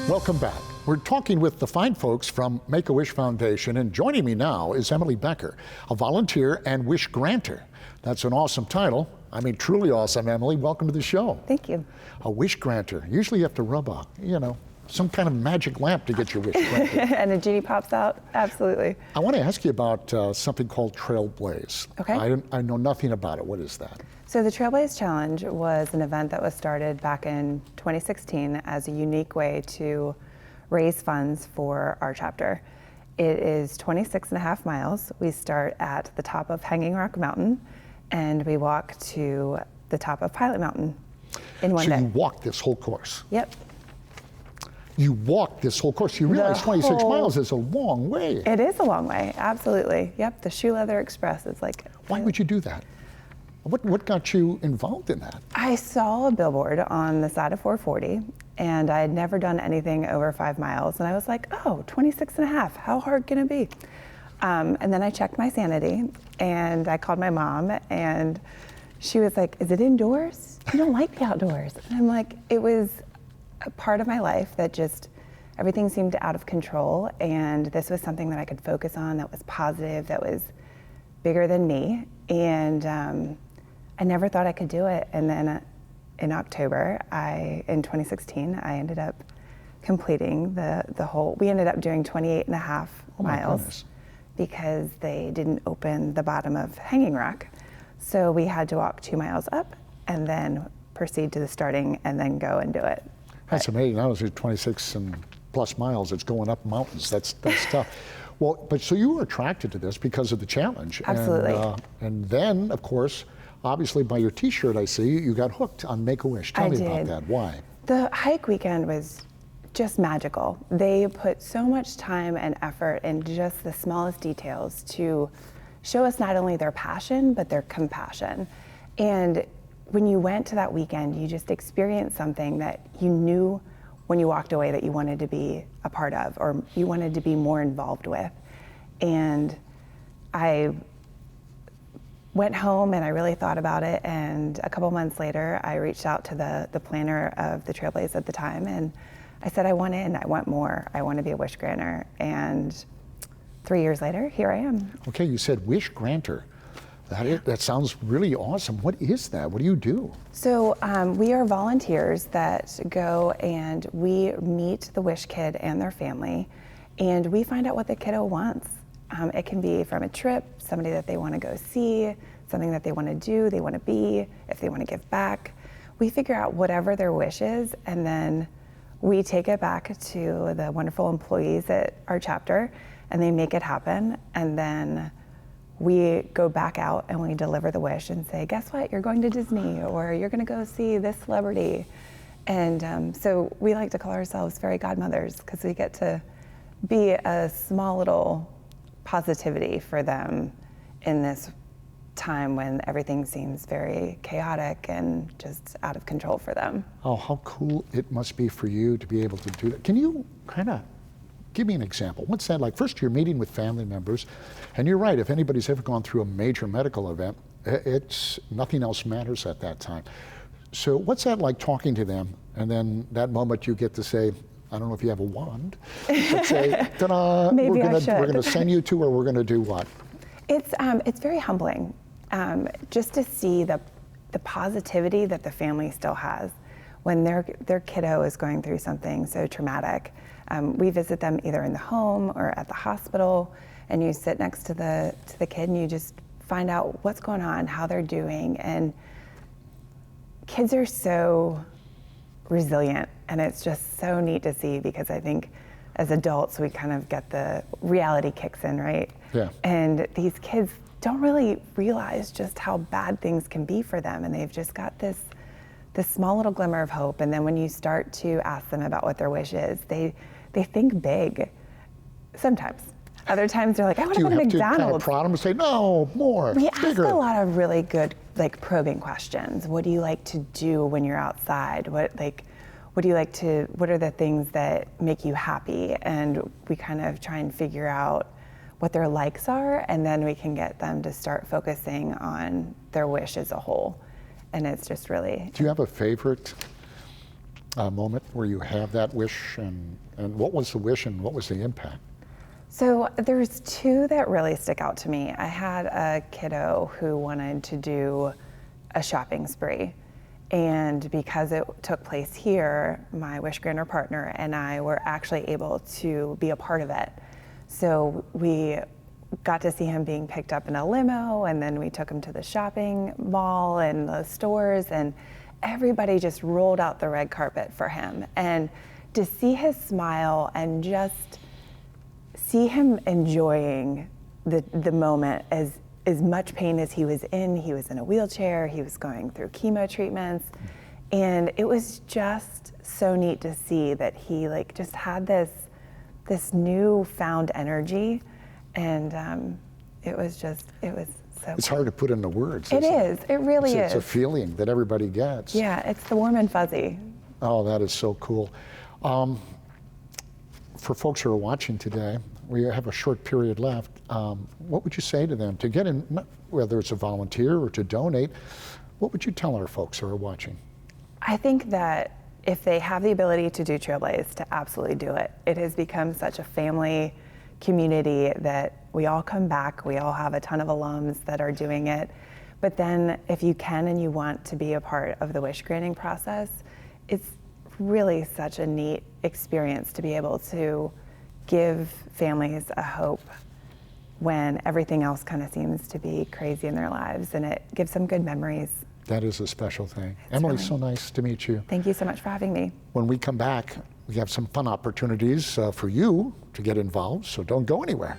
Welcome back. We're talking with the fine folks from Make-A-Wish Foundation, and joining me now is Emily Becker, a volunteer and wish granter. That's an awesome title. I mean, truly awesome, Emily. Welcome to the show. Thank you. A wish granter. Usually you have to rub some kind of magic lamp to get your wish granted. And a genie pops out? Absolutely. I want to ask you about something called Trailblaze. Okay. I know nothing about it. What is that? So the Trailblaze Challenge was an event that was started back in 2016 as a unique way to raise funds for our chapter. It is 26 and a half miles. We start at the top of Hanging Rock Mountain and we walk to the top of Pilot Mountain in one day. So you walk this whole course? Yep. You walk this whole course. You realize 26 miles is a long way. It is a long way, absolutely. Yep, the Shoe Leather Express is like... Why would you do that? What got you involved in that? I saw a billboard on the side of 440 and I had never done anything over 5 miles. And I was like, oh, 26 and a half, how hard can it be? And then I checked my sanity and I called my mom and she was like, is it indoors? You don't like the outdoors. And I'm like, it was a part of my life that just, everything seemed out of control. And this was something that I could focus on that was positive, that was bigger than me. And I never thought I could do it. And then in October, in 2016, I ended up completing the whole, we ended up doing 28 and a half miles because they didn't open the bottom of Hanging Rock. So we had to walk 2 miles up and then proceed to the starting and then go and do it. That's amazing. That was 26 and plus miles. It's going up mountains. That's tough. Well, but so you were attracted to this because of the challenge. Absolutely. And then, of course, obviously by your T-shirt, I see you got hooked on Make-A-Wish. Tell me about that. Why? The hike weekend was just magical. They put so much time and effort in just the smallest details to show us not only their passion, but their compassion. And when you went to that weekend, you just experienced something that you knew when you walked away that you wanted to be a part of or you wanted to be more involved with. And I went home and I really thought about it, and a couple months later I reached out to the planner of the Trailblaze at the time and I said, I want in, I want more, I want to be a wish granter. And 3 years later, here I am. Okay, you said wish granter. That sounds really awesome. What is that? What do you do? So we are volunteers that go and we meet the wish kid and their family, and we find out what the kiddo wants. It can be from a trip, somebody that they want to go see, something that they want to do, they want to be, if they want to give back. We figure out whatever their wish is, and then we take it back to the wonderful employees at our chapter, and they make it happen, and then we go back out and we deliver the wish and say, guess what, you're going to Disney, or you're gonna go see this celebrity. And so we like to call ourselves fairy godmothers because we get to be a small little positivity for them in this time when everything seems very chaotic and just out of control for them. Oh, how cool it must be for you to be able to do that. Can you kind of give me an example? What's that like? First, you're meeting with family members, and you're right, if anybody's ever gone through a major medical event, nothing else matters at that time. So what's that like talking to them, and then that moment you get to say, I don't know if you have a wand, but say, ta-da, Maybe we're gonna send you to, or we're gonna do what? It's very humbling, just to see the positivity that the family still has when their kiddo is going through something so traumatic. We visit them either in the home or at the hospital, and you sit next to the kid and you just find out what's going on, how they're doing. And kids are so resilient, and it's just so neat to see, because I think as adults we kind of get the reality kicks in, right? Yeah. And these kids don't really realize just how bad things can be for them, and they've just got this small little glimmer of hope. And then when you start to ask them about what their wish is, they think big sometimes. Other times they're like, I want to go to McDonald's. Do you have to kind of prod them and say, no, more, We bigger? ask a lot of really good, probing questions. What do you like to do when you're outside? What do you like to, what are the things that make you happy? And we kind of try and figure out what their likes are, and then we can get them to start focusing on their wish as a whole. And it's just really... Do you have a favorite moment where you have that wish, and what was the wish and what was the impact? So there's two that really stick out to me. I had a kiddo who wanted to do a shopping spree. And because it took place here, my wish granter partner and I were actually able to be a part of it. So we got to see him being picked up in a limo, and then we took him to the shopping mall and the stores, and everybody just rolled out the red carpet for him. And to see his smile and just see him enjoying the moment, as much pain as he was in a wheelchair, he was going through chemo treatments, and it was just so neat to see that he just had this newfound energy, and it was so It's hard to put into words. It is. It really is. It's a feeling that everybody gets. Yeah, it's the warm and fuzzy. Oh, that is so cool. For folks who are watching today, we have a short period left. What would you say to them to get in, whether it's a volunteer or to donate? What would you tell our folks who are watching? I think that if they have the ability to do Trailblaze, to absolutely do it. It has become such a family community that we all come back. We all have a ton of alums that are doing it. But then if you can and you want to be a part of the wish granting process, it's really such a neat experience to be able to give families a hope when everything else kind of seems to be crazy in their lives, and it gives them good memories. That is a special thing. Emily, so nice to meet you. Thank you so much for having me. When we come back, we have some fun opportunities for you to get involved, so don't go anywhere.